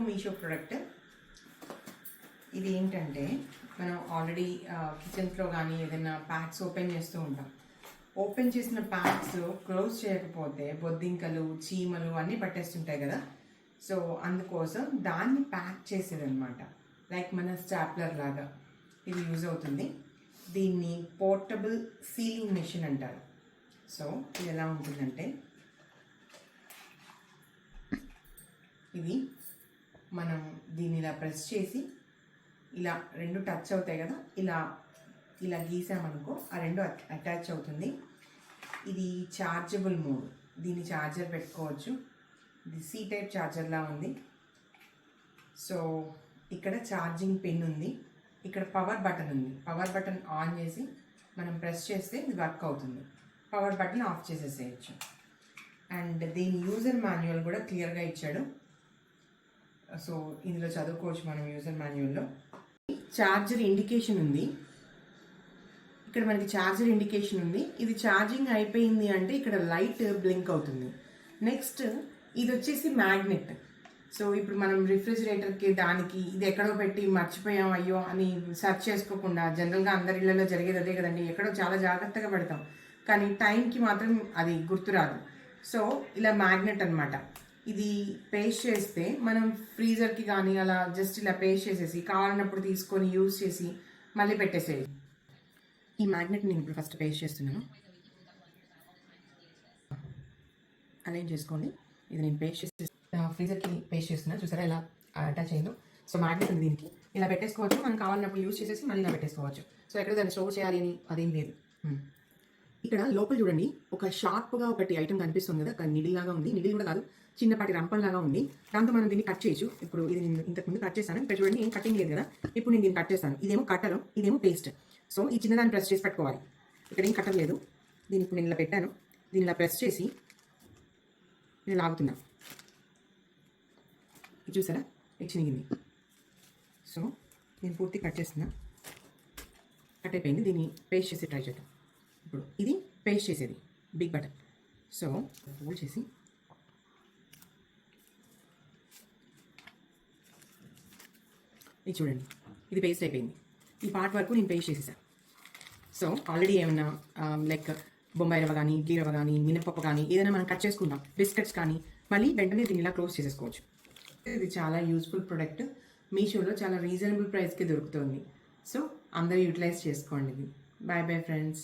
Meesho product. ఇది ఏంటంటే మనం ఆల్రెడీ కిచెన్స్లో కానీ ఏదైనా ప్యాక్స్ ఓపెన్ చేస్తూ ఉంటాం. ఓపెన్ చేసిన ప్యాక్స్ క్లోజ్ చేయకపోతే బొద్దింకలు, చీమలు అన్నీ పట్టేస్తుంటాయి కదా. సో అందుకోసం దాన్ని ప్యాక్ చేసేది అనమాట. లైక్ మన స్టాప్లర్ లాగా ఇది యూజ్ అవుతుంది. దీన్ని పోర్టబుల్ సీలింగ్ మెషిన్ అంటారు. సో ఇది ఎలా ఉంటుందంటే, ఇది మనం దీన్ని ఇలా ప్రెస్ చేసి ఇలా రెండు టచ్ అవుతాయి కదా, ఇలా ఇలా గీసామనుకో ఆ రెండు అటాచ్ అవుతుంది. ఇది చార్జబుల్ మోడ్, దీన్ని ఛార్జర్ పెట్టుకోవచ్చు. ఇది సి టైప్ ఛార్జర్లా ఉంది. సో ఇక్కడ ఛార్జింగ్ పిన్ ఉంది, ఇక్కడ పవర్ బటన్ ఉంది. పవర్ బటన్ ఆన్ చేసి మనం ప్రెస్ చేస్తే ఇది వర్క్ అవుతుంది. పవర్ బటన్ ఆఫ్ చేసేసేయచ్చు. అండ్ దీని యూజర్ మాన్యువల్ కూడా క్లియర్గా ఇచ్చాడు. సో ఇందులో చదువుకోవచ్చు మనం యూజర్ మాన్యువల్లో. ఛార్జర్ ఇండికేషన్ ఉంది, ఇక్కడ మనకి ఛార్జర్ ఇండికేషన్ ఉంది. ఇది ఛార్జింగ్ అయిపోయింది అంటే ఇక్కడ లైట్ బ్లింక్ అవుతుంది. నెక్స్ట్ ఇది వచ్చేసి మ్యాగ్నెట్. సో ఇప్పుడు మనం రిఫ్రిజిరేటర్కి దానికి ఇది ఎక్కడో పెట్టి మర్చిపోయాం అయ్యో అని సెర్చ్ చేసుకోకుండా, జనరల్గా అందరి ఇళ్లలో జరిగేది అదే కదండి, ఎక్కడో చాలా జాగ్రత్తగా పెడతాం కానీ టైంకి మాత్రం అది గుర్తురాదు. సో ఇలా మ్యాగ్నెట్ అనమాట. ఇది పేస్ట్ చేస్తే మనం ఫ్రీజర్కి కానీ అలా జస్ట్ ఇలా పేస్ట్ చేసేసి కావాలన్నప్పుడు తీసుకొని యూజ్ చేసి మళ్ళీ పెట్టేసేది. ఈ మ్యాగ్నెట్ నేను ఇప్పుడు ఫస్ట్ పేస్ట్ చేస్తున్నాను. అలైన్ చేసుకోండి. ఇది నేను పేస్ట్ చేసి ఫ్రీజర్కి పేస్ట్ చేస్తున్నాను. చూసారా ఎలా అటాచ్ అయిందో. సో మ్యాగ్నెట్ ఉంది, దీనికి ఇలా పెట్టేసుకోవచ్చు. మనం కావాలన్నప్పుడు యూజ్ చేసేసి మళ్ళీ ఇలా పెట్టేసుకోవచ్చు. సో ఎక్కడ దాన్ని స్టోర్ చేయాలి అని అదేం లేదు. ఇక్కడ లోపల చూడండి, ఒక షార్ప్గా ఒకటి ఐటమ్ కనిపిస్తుంది కదా, ఒక నిడిల్ లాగా ఉంది. నిడిల్ కూడా కాదు, చిన్నపాటి రంపంలాగా ఉంది. దాంతో మనం దీన్ని కట్ చేయొచ్చు. ఇప్పుడు ఇది నేను ఇంతకుముందు కట్ చేస్తాను. ఇక్కడ చూడండి ఏం కటింగ్ లేదు కదా. ఇప్పుడు నేను దీన్ని కట్ చేస్తాను. ఇదేమో కట్టరు, ఇదేమో పేస్ట్. సో ఈ చిన్నదాన్ని ప్రెస్ చేసి పెట్టుకోవాలి. ఇక్కడ ఏం కట్టర్ లేదు. దీన్ని ఇప్పుడు నేను ఇలా పెట్టాను. దీన్ని ఇలా ప్రెస్ చేసి నేను లాగుతున్నా. ఇది చూసారా చినిగింది. సో నేను పూర్తి కట్ చేస్తున్నా. కట్ అయిపోయింది. దీన్ని పేస్ట్ చేసి ట్రై చేద్దాం. ఇప్పుడు ఇది పేస్ట్ చేసేది బిగ్ బటన్. సో ఫోల్డ్ చేసి ఇది చూడండి, ఇది పేస్ట్ అయిపోయింది. ఈ పార్ట్ వరకు నేను పేస్ట్ చేసేసాను. సో ఆల్రెడీ ఏమన్నా లైక్ బొంబాయి రవ్వ కానీ, ఇడ్లీ రవ్వ కానీ, మినపప్పు కానీ ఏదైనా మనం కట్ చేసుకుంటాం, బిస్కెట్స్ కానీ, మళ్ళీ వెంటనే దీన్ని ఇలా క్లోజ్ చేసేసుకోవచ్చు. ఇది చాలా యూస్ఫుల్ ప్రోడక్ట్. మీషోలో చాలా రీజనబుల్ ప్రైస్కి దొరుకుతుంది. సో అందరూ యూటిలైజ్ చేసుకోండి. Bye bye friends.